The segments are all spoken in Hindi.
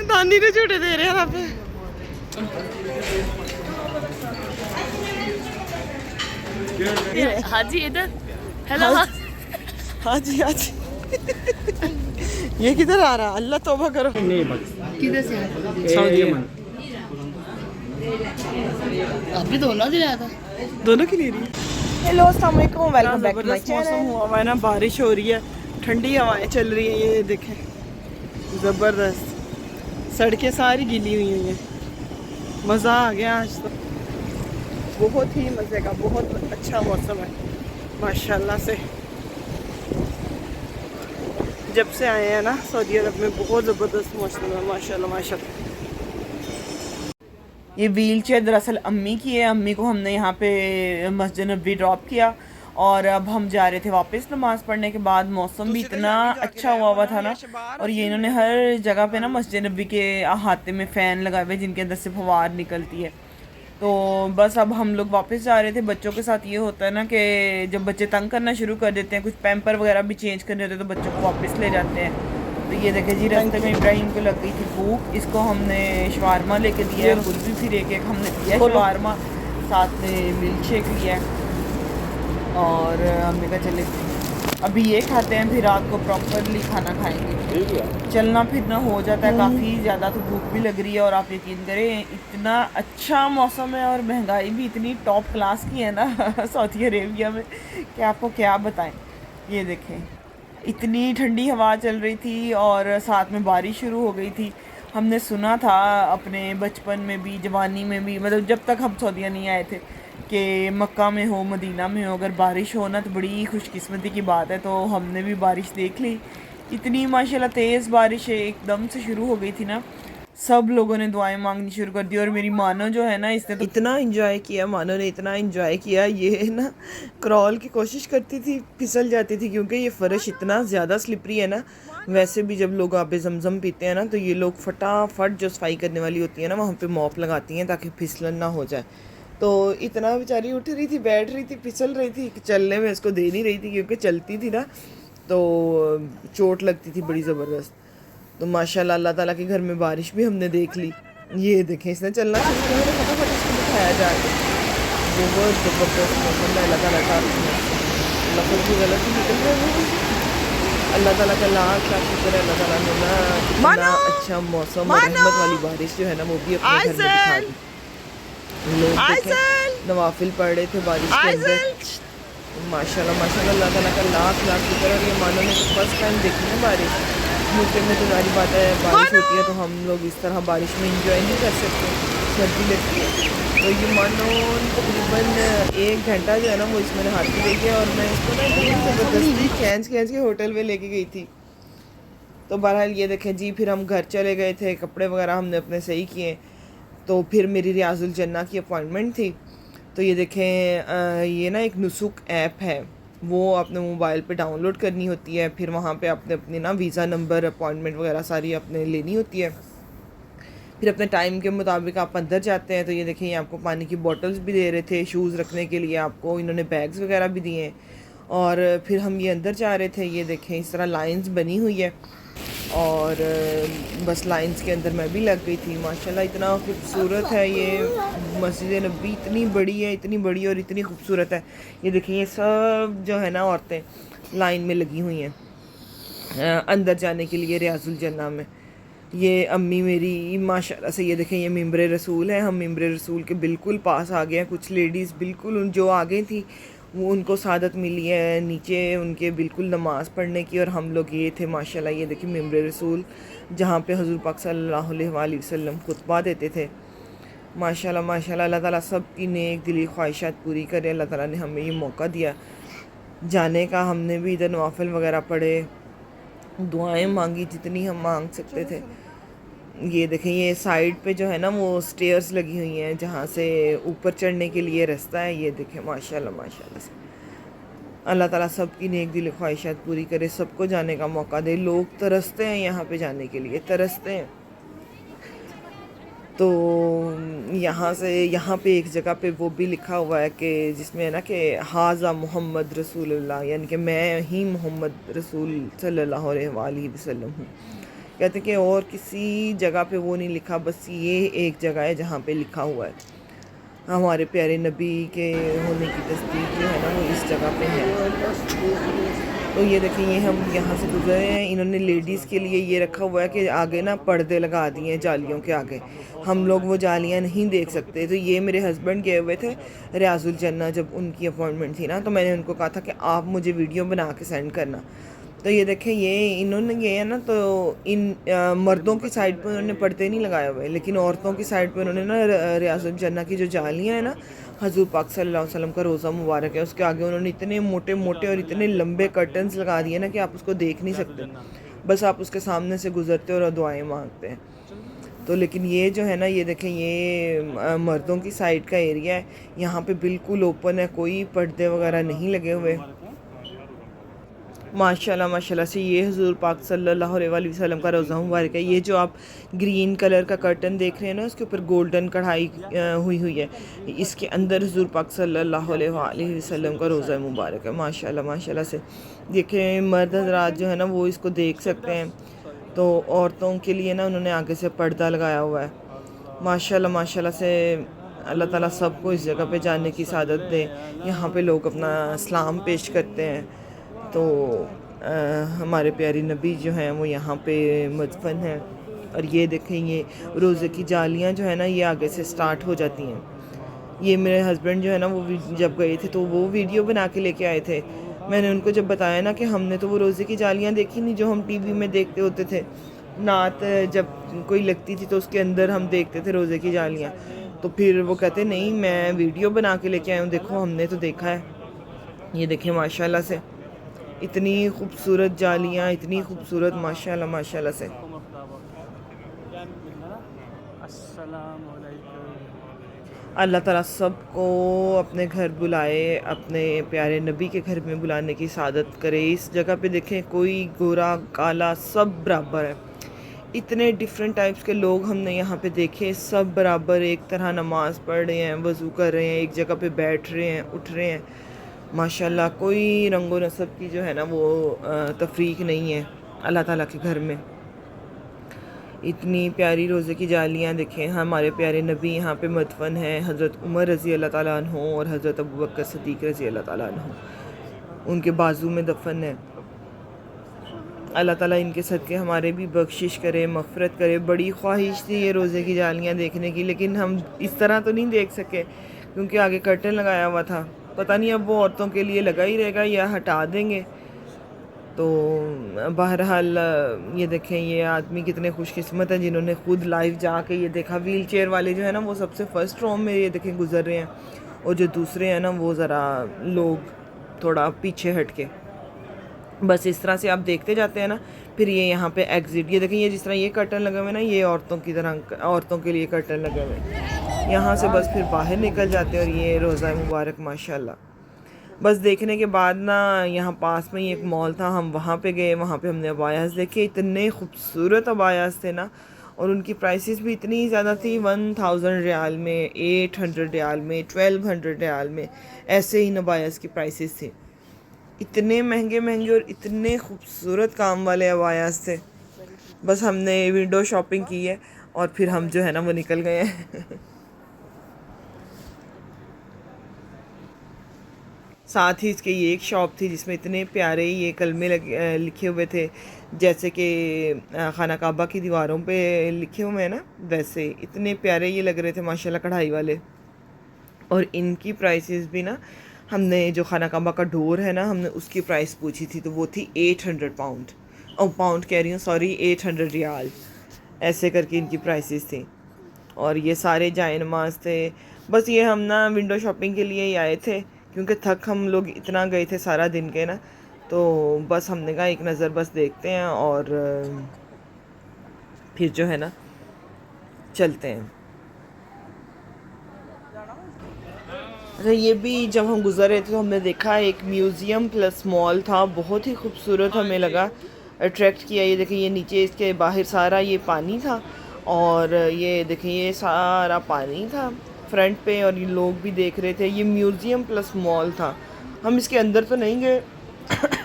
नानी ने झूठे दे रहे हैं आप। हाँ जी इधर। हेलो। हाँ जी हाँ जी। ये किधर आ रहा? अल्लाह तौबा करो। किधर से सऊदी अभी दोनों दिलाया था। दोनों की ले रही है। हेलो अस्सलाम वालेकुम, welcome back to my channel. मौसम हुआ है ना, बारिश हो रही है, ठंडी हवाएं चल रही हैं। ये देखें ज़बरदस्त, सड़कें सारी गीली हुई हैं। मज़ा आ गया आज तो, बहुत ही मज़े का, बहुत अच्छा मौसम है माशाल्लाह से। जब से आए हैं ना सऊदी अरब में, बहुत ज़बरदस्त मौसम है माशाल्लाह माशाल्लाह। ये व्हील चेयर दरअसल अम्मी की है। अम्मी को हमने यहाँ पे मस्जिद नबी ड्रॉप किया और अब हम जा रहे थे वापस नमाज़ पढ़ने के बाद। मौसम भी इतना अच्छा हुआ था ना, और ये इन्होंने हर जगह पे ना मस्जिद नबी के अहाते में फ़ैन लगाए हुए जिनके अंदर से फवार निकलती है। तो बस अब हम लोग वापस जा रहे थे। बच्चों के साथ ये होता है ना कि जब बच्चे तंग करना शुरू कर देते हैं, कुछ पैम्पर वगैरह भी चेंज करने होते हैं, तो बच्चों को वापस ले जाते हैं। तो ये देखे जी, रास्ते में इब्राहिम को लग गई थी भूख, इसको हमने शवारमा लेके दिया है, खुद भी फिर एक एक हमने दिया शवारमा, साथ में मिल्क शेक लिया है। और हमने कहा चले अभी ये खाते हैं, फिर रात को प्रॉपरली खाना खाएंगे। चलना फिरना हो जाता है काफ़ी ज़्यादा, तो भूख भी लग रही है। और आप यकीन करें, इतना अच्छा मौसम है और महंगाई भी इतनी टॉप क्लास की है ना सऊदी अरेबिया में, कि आपको क्या बताएं। ये देखें, इतनी ठंडी हवा चल रही थी और साथ में बारिश शुरू हो गई थी। हमने सुना था अपने बचपन में भी, जवानी में भी, मतलब जब तक हम सऊदीया नहीं आए थे, कि मक्का में हो, मदीना में हो, अगर बारिश हो ना तो बड़ी खुशकिस्मती की बात है। तो हमने भी बारिश देख ली। इतनी माशाल्लाह तेज़ बारिश एकदम से शुरू हो गई थी ना, सब लोगों ने दुआएं मांगनी शुरू कर दी। और मेरी मानो जो है ना, इसने तो इतना इंजॉय किया, मानो ने इतना इंजॉय किया। ये ना क्रॉल की कोशिश करती थी, फिसल जाती थी, क्योंकि ये फ़र्श इतना ज़्यादा स्लिपरी है ना। वैसे भी जब लोग आबे ज़मज़म पीते हैं ना, तो ये लोग फटाफट जो सफाई करने वाली होती है ना, वहाँ पे मॉप लगाती हैं ताकि फिसलन ना हो जाए। तो इतना बेचारी उठ रही थी, बैठ रही थी, फिसल रही थी, चलने में इसको दे नहीं रही थी, क्योंकि चलती थी ना तो चोट लगती थी बड़ी ज़बरदस्त। तो माशाल्लाह अल्लाह ताला के घर में बारिश भी हमने देख ली। ये देखें, इसने चलना शुरू किया, मैंने फटाफट इसको दिखाया जाके। बहुत ज़बरदस्त मौसम है अल्लाह ताला का। लफ्ज़ भी गलत ही निकल रहे हैं। अल्लाह ताला का लाख लाख शुक्र है, अल्लाह ताला ने ना इतना अच्छा मौसम और रहमत वाली बारिश जो है ना, वो भी अपने घर में दिखा दी। लोग देखें नवाफिल पढ़ रहे थे बारिश के अंदर। माशाल्लाह माशाल्लाह, अल्लाह ताला का लाख लाख शुक्र है। और ये मानो ने तो फर्स्ट टाइम देखी ना बारिश। यूके में तो सारी बात है, बारिश होती है तो हम लोग इस तरह बारिश में इंजॉय नहीं कर सकते, सर्दी लगती है। तो ये मानो तकरीबन 1 घंटा जो है ना, वो इसमें नहाती रही है। और मैं इसको ना ज़बरदस्ती खींच के होटल में लेके गई थी। तो बहरहाल ये देखें जी, फिर हम घर चले गए थे, कपड़े वगैरह हमने अपने सही किए। तो फिर मेरी रियाजुल जन्ना की अपॉइंटमेंट थी। तो ये देखें, ये ना एक नुसुक ऐप है, वो अपने मोबाइल पे डाउनलोड करनी होती है। फिर वहाँ पे अपने अपने ना वीज़ा नंबर, अपॉइंटमेंट वगैरह सारी अपने लेनी होती है। फिर अपने टाइम के मुताबिक आप अंदर जाते हैं। तो ये देखें, ये आपको पानी की बॉटल्स भी दे रहे थे, शूज़ रखने के लिए आपको इन्होंने बैग्स वगैरह भी दिए हैं। और फिर हम ये अंदर जा रहे थे। ये देखें, इस तरह लाइंस बनी हुई है और बस लाइंस के अंदर मैं भी लग गई थी। माशाल्लाह इतना खूबसूरत है ये मस्जिद नबी, इतनी बड़ी है, इतनी बड़ी और इतनी खूबसूरत है। ये देखिए, ये सब जो है ना औरतें लाइन में लगी हुई हैं अंदर जाने के लिए रियाजुल जन्ना में। ये अम्मी मेरी माशाल्लाह से, ये देखें, ये मिंबर रसूल है। हम मिंबर रसूल के बिल्कुल पास आ गए हैं। कुछ लेडीज़ बिल्कुल उन जो आ गई थी, वो उनको सादत मिली है नीचे उनके बिल्कुल नमाज़ पढ़ने की। और हम लोग ये थे माशाल्लाह, ये देखिए मिंबर रसूल, जहाँ पे हुज़ूर पाक सल्लल्लाहु अलैहि वसल्लम खुतबा देते थे। माशाल्लाह माशाल्लाह, अल्लाह ताला सब की नेक दिली ख्वाहिशात पूरी करे। अल्लाह ताला ने हमें ये मौका दिया जाने का। हमने भी इधर नवाफिल वगैरह पढ़े, दुआएं मांगी जितनी हम मांग सकते थे। ये देखें, ये साइड पे जो है ना, वो स्टेयर्स लगी हुई हैं जहाँ से ऊपर चढ़ने के लिए रास्ता है। ये देखें माशाल्लाह माशाल्लाह से, अल्लाह ताला सब की नेक दिल ख्वाहिशात पूरी करे, सबको जाने का मौका दे। लोग तरसते हैं यहाँ पे जाने के लिए, तरसते हैं। तो यहाँ से, यहाँ पे एक जगह पे वो भी लिखा हुआ है कि जिसमें है ना कि हाज़ा मोहम्मद रसूलुल्लाह, यानी कि मैं ही मोहम्मद रसूल सल्लल्लाहु अलैहि वसल्लम हूँ। कहते कि और किसी जगह पे वो नहीं लिखा, बस ये एक जगह है जहाँ पे लिखा हुआ है हमारे प्यारे नबी के होने की तस्दीक जो है ना वो इस जगह पे है। तो ये देखिए ये हम यहाँ से गुजरे हैं, इन्होंने लेडीज़ के लिए ये रखा हुआ है कि आगे ना पर्दे लगा दिए हैं जालियों के आगे, हम लोग वो जालियाँ नहीं देख सकते। तो ये मेरे हस्बैंड गए हुए थे रियाजुल जन्ना, जब उनकी अपॉइंटमेंट थी ना, तो मैंने उनको कहा था कि आप मुझे वीडियो बना के सेंड करना। तो ये देखें ये इन्होंने ये है ना, तो इन मर्दों की साइड पे उन्होंने पर्दे नहीं लगाए हुए, लेकिन औरतों की साइड पे उन्होंने ना रियासत जन्ना की जो जालियाँ हैं ना, हजूर पाक सल्लल्लाहु अलैहि वसल्लम का रोज़ा मुबारक है, उसके आगे उन्होंने इतने मोटे मोटे और इतने लंबे कर्टन्स लगा दिए ना कि आप उसको देख नहीं सकते, बस आप उसके सामने से गुजरते और दुआएं मांगते हैं। तो लेकिन ये जो है ना, ये देखें ये मर्दों की साइड का एरिया है, यहाँ पे बिल्कुल ओपन है, कोई पर्दे वगैरह नहीं लगे हुए। माशाल्लाह माशाल्लाह से ये हुज़ूर पाक सल्लल्लाहु अलैहि वसल्लम का रोज़ा मुबारक है। ये जो आप ग्रीन कलर का कर्टन देख रहे हैं ना, उसके ऊपर गोल्डन कढ़ाई हुई हुई है, इसके अंदर हुज़ूर पाक सल्लल्लाहु अलैहि वसल्लम का रोज़ा मुबारक है। माशाल्लाह माशाल्लाह से देखें मर्द हज़रात जो है ना वो इसको देख सकते हैं। तो औरतों के लिए ना उन्होंने आगे से पर्दा लगाया हुआ है। माशाल्लाह माशाल्लाह से अल्लाह ताला सबको इस जगह पे जाने की सादत दे। यहाँ पे लोग अपना सलाम पेश करते हैं। तो हमारे प्यारे नबी जो हैं वो यहाँ पे मदफन हैं। और ये देखें ये रोज़े की जालियाँ जो है ना ये आगे से स्टार्ट हो जाती हैं। ये मेरे हस्बैंड जो है ना वो जब गए थे तो वो वीडियो बना के लेके आए थे। मैंने उनको जब बताया ना कि हमने तो वो रोज़े की जालियाँ देखी नहीं जो हम टीवी में देखते होते थे, नात जब कोई लगती थी तो उसके अंदर हम देखते थे रोज़े की जालियाँ। तो फिर वो कहते नहीं मैं वीडियो बना के लेके आया हूँ, देखो हमने तो देखा है। ये देखें माशाल्लाह से इतनी खूबसूरत जालियाँ, इतनी खूबसूरत माशाल्लाह माशाल्लाह से। अल्लाह ताला सबको अपने घर बुलाए, अपने प्यारे नबी के घर में बुलाने की सादत करे। इस जगह पे देखें कोई गोरा काला सब बराबर है, इतने डिफरेंट टाइप्स के लोग हमने यहाँ पे देखे, सब बराबर एक तरह नमाज़ पढ़ रहे हैं, वज़ू कर रहे हैं, एक जगह पे बैठ रहे हैं, उठ रहे हैं। माशाल्लाह कोई रंगो नस्ब की जो है ना वो तफरीक नहीं है अल्लाह ताला के घर में। इतनी प्यारी रोज़े की जालियाँ देखें। हमारे प्यारे नबी यहाँ पे मदफन हैं, हज़रत उमर रज़ी अल्लाह ताला अन्हु और हज़रत अबू बकर सिद्दीक़ रज़ी अल्लाह ताला अन्हु उनके बाजू में दफन है। अल्लाह ताला इनके सदक़े हमारे भी बख्शिश करे, मग़फ़िरत करे। बड़ी ख्वाहिश थी ये रोज़े की जालियाँ देखने की, लेकिन हम इस तरह तो नहीं देख सके क्योंकि आगे कर्टन लगाया हुआ था। पता नहीं अब वो औरतों के लिए लगा ही रहेगा या हटा देंगे। तो बहरहाल ये देखें ये आदमी कितने खुशकिस्मत हैं जिन्होंने खुद लाइव जाके ये देखा। व्हील चेयर वाले जो है ना वो सबसे फ़र्स्ट रो में ये देखें गुज़र रहे हैं, और जो दूसरे हैं ना वो ज़रा लोग थोड़ा पीछे हट के। बस इस तरह से आप देखते जाते हैं ना। फिर ये यहाँ पे एग्ज़िट, ये देखें ये जिस तरह ये कर्टन लगे हुए ना, ये औरतों की तरह औरतों के लिए कर्टन लगे हुए हैं। यहाँ से बस फिर बाहर निकल जाते हैं और ये रोज़ा मुबारक माशाल्लाह। बस देखने के बाद ना यहाँ पास में ही एक मॉल था, हम वहाँ पे गए, वहाँ पे हमने अबायास देखे। इतने खूबसूरत अबायास थे ना, और उनकी प्राइसेस भी इतनी ज़्यादा थी। 1000 रियाल में, 800 रियाल में, 1200 रियाल में, ऐसे ही अबायास की प्राइसेस थी। इतने महंगे महंगे और इतने खूबसूरत काम वाले अबायास थे। बस हमने विंडो शॉपिंग की है और फिर हम जो है ना वो निकल गए हैं। साथ ही इसके ये एक शॉप थी जिसमें इतने प्यारे ये कलमे लिखे हुए थे, जैसे कि खाना काबा की दीवारों पे लिखे हुए हैं ना, वैसे इतने प्यारे ये लग रहे थे माशाल्लाह, कढ़ाई वाले। और इनकी प्राइसेस भी ना, हमने जो खाना काबा का डोर है ना, हमने उसकी प्राइस पूछी थी तो वो थी 800 पाउंड, और पाउंड कह रही हूँ सॉरी, 800 रियाल, ऐसे करके इनकी प्राइसेस थी। और ये सारे जाए नमाज थे। बस ये हम ना विंडो शॉपिंग के लिए ही आए थे क्योंकि थक हम लोग इतना गए थे सारा दिन के ना, तो बस हमने कहा एक नज़र बस देखते हैं और फिर जो है ना चलते हैं। अच्छा ये भी जब हम गुज़र रहे थे तो हमने देखा एक म्यूज़ियम प्लस मॉल था, बहुत ही खूबसूरत हमें लगा, अट्रैक्ट किया। ये देखिए ये नीचे इसके बाहर सारा ये पानी था, और ये देखिए ये सारा पानी था फ्रंट पे, और ये लोग भी देख रहे थे। ये म्यूज़ियम प्लस मॉल था। हम इसके अंदर तो नहीं गए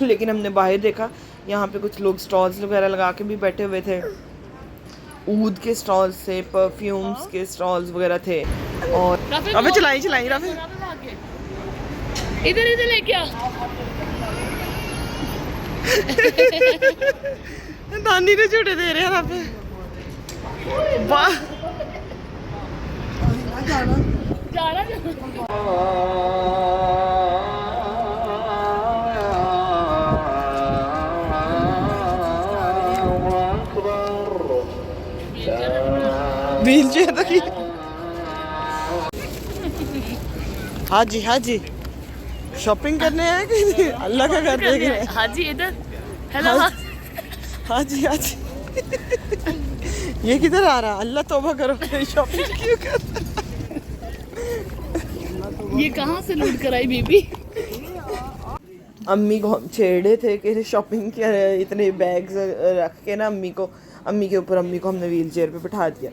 लेकिन हमने बाहर देखा, यहाँ पे कुछ लोग स्टॉल्स वगैरह लगा के भी बैठे हुए थे। ऊद के स्टॉल्स थे, परफ्यूम्स के स्टॉल्स वगैरह थे। और अबे चलाई राफे, इधर इधर लेके आ। नानी ने झूठे दे रहे हैं राफे। वाह जाना व्हील चेयर तक। हाँ जी शॉपिंग करने आए कि अल्लाह का घर देख रहे हैं? हाँ जी इधर। हेलो हाँ जी ये किधर आ रहा? अल्लाह तौबा करो, शॉपिंग क्यों कर? ये कहाँ से लूट कर आई बेबी? अम्मी को हम छेड़े थे कि शॉपिंग के इतने बैग्स रख के ना अम्मी के ऊपर अम्मी को हमने व्हील चेयर पे बिठा दिया,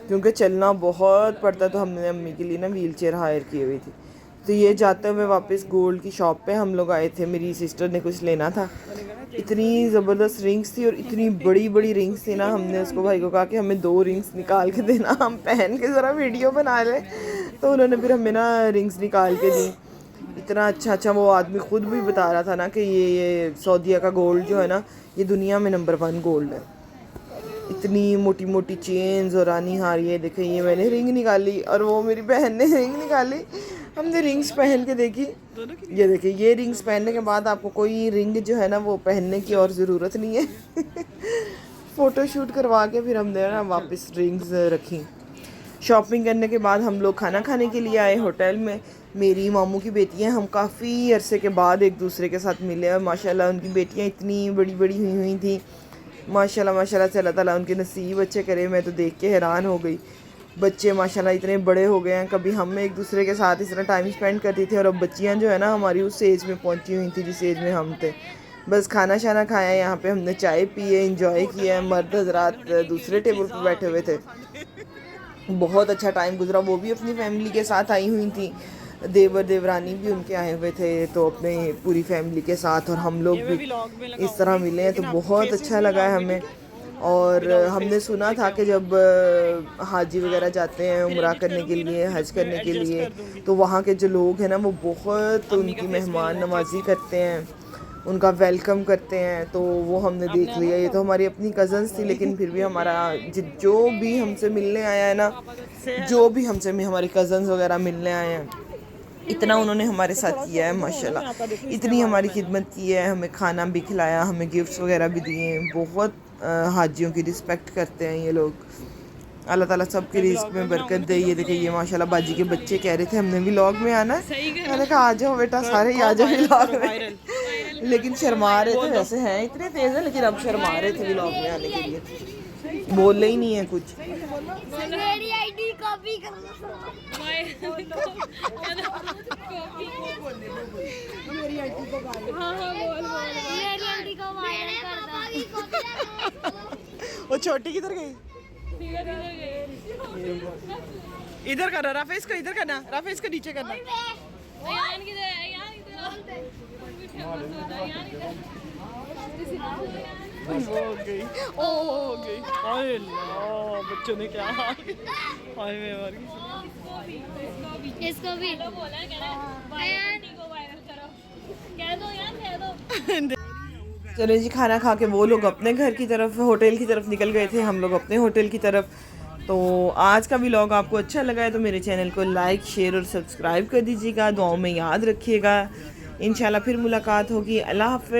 क्योंकि चलना बहुत पड़ता, तो हमने अम्मी के लिए ना व्हील चेयर हायर की हुई थी। तो ये जाते हुए वापस गोल्ड की शॉप पे हम लोग आए थे, मेरी सिस्टर ने कुछ लेना था। इतनी ज़बरदस्त रिंग्स थी और इतनी बड़ी बड़ी रिंग्स थी ना, हमने उसको भाई को कहा कि हमें 2 रिंग्स निकाल के देना, हम पहन के ज़रा वीडियो बना लें। तो उन्होंने फिर हमें ना रिंग्स निकाल के दी। इतना अच्छा वो आदमी खुद भी बता रहा था ना कि ये सऊदीया का गोल्ड जो है ना, ये दुनिया में नंबर 1 गोल्ड है। इतनी मोटी मोटी चेन्स और रानी हार। ये देखे, ये मैंने रिंग निकाली और वो मेरी बहन ने रिंग निकाली। हमने रिंग्स पहन के देखी। ये देखिए, ये रिंग्स पहनने के बाद आपको कोई रिंग जो है ना वो पहनने की और ज़रूरत नहीं है। फ़ोटो शूट करवा के फिर हमने ना वापस रिंग्स रखी। शॉपिंग करने के बाद हम लोग खाना खाने के लिए आए होटल में। मेरी मामू की बेटियां, हम काफ़ी अरसे के बाद एक दूसरे के साथ मिले और माशाल्लाह उनकी बेटियां इतनी बड़ी बड़ी हुई थी। माशाल्लाह से अल्लाह ताला उनके नसीब अच्छे करे। मैं तो देख के हैरान हो गई। बच्चे माशाल्लाह इतने बड़े हो गए हैं। कभी हम एक दूसरे के साथ इस तरह टाइम स्पेंड करते थे और अब बच्चियां जो है ना हमारी उस एज में पहुंची हुई थी जिस एज में हम थे। बस खाना शाना खाया, यहाँ पे हमने चाय पी है, इंजॉय किया है। मर्द हज़रात दूसरे टेबल पर बैठे हुए थे। बहुत अच्छा टाइम गुजरा। वो भी अपनी फैमिली के साथ आई हुई थी, देवर देवरानी भी उनके आए हुए थे, तो अपने पूरी फैमिली के साथ। और हम लोग भी इस तरह मिले हैं तो बहुत अच्छा लगा है हमें। और हमने सुना था कि जब हाजी वगैरह जाते हैं उम्रा करने के लिए, हज करने के लिए, तो वहाँ के जो लोग हैं ना वो बहुत उनकी मेहमान नवाजी करते हैं, उनका वेलकम करते हैं। तो वो हमने देख लिया। ये तो हमारी अपनी कज़न्स थी, लेकिन फिर भी हमारा जो भी हमसे मिलने आया है ना, जो भी हमसे हमारे कज़न्स वगैरह मिलने आए हैं, इतना उन्होंने हमारे साथ किया है माशाल्लाह। इतनी हमारी खिदमत की है, हमें खाना भी खिलाया, हमें गिफ्ट्स वगैरह भी दिए हैं। बहुत हाजियों की रिस्पेक्ट करते हैं ये लोग। अल्लाह ताला सबकी रिस्क में बरकत दे। ये देखिए, ये माशाल्लाह बाजी के बच्चे कह रहे थे हमने व्लॉग में आना है। मैंने कहा आ जाओ बेटा, सारे ही आ जाओ व्लॉग में। लेकिन शर्मा रहे थे, वैसे हैं इतने तेज़ हैं लेकिन अब शर्मा रहे थे व्लॉग में आने के लिए, बोले ही नहीं है कुछ। मेरी आईडी कॉपी कर वो छोटी किधर गई? इधर करना राफेज को, इधर करना राफेज को, नीचे करना। हो गई। बच्चों ने क्या इसको भी चलो जी, खाना खा के वो लोग अपने घर की तरफ, होटल की तरफ निकल गए थे, हम लोग अपने होटल की तरफ। तो आज का व्लॉग आपको अच्छा लगा है तो मेरे चैनल को लाइक, शेयर और सब्सक्राइब कर दीजिएगा। दुआओं में याद रखिएगा। इंशाल्लाह फिर मुलाकात होगी। अल्लाह हाफ़िज़।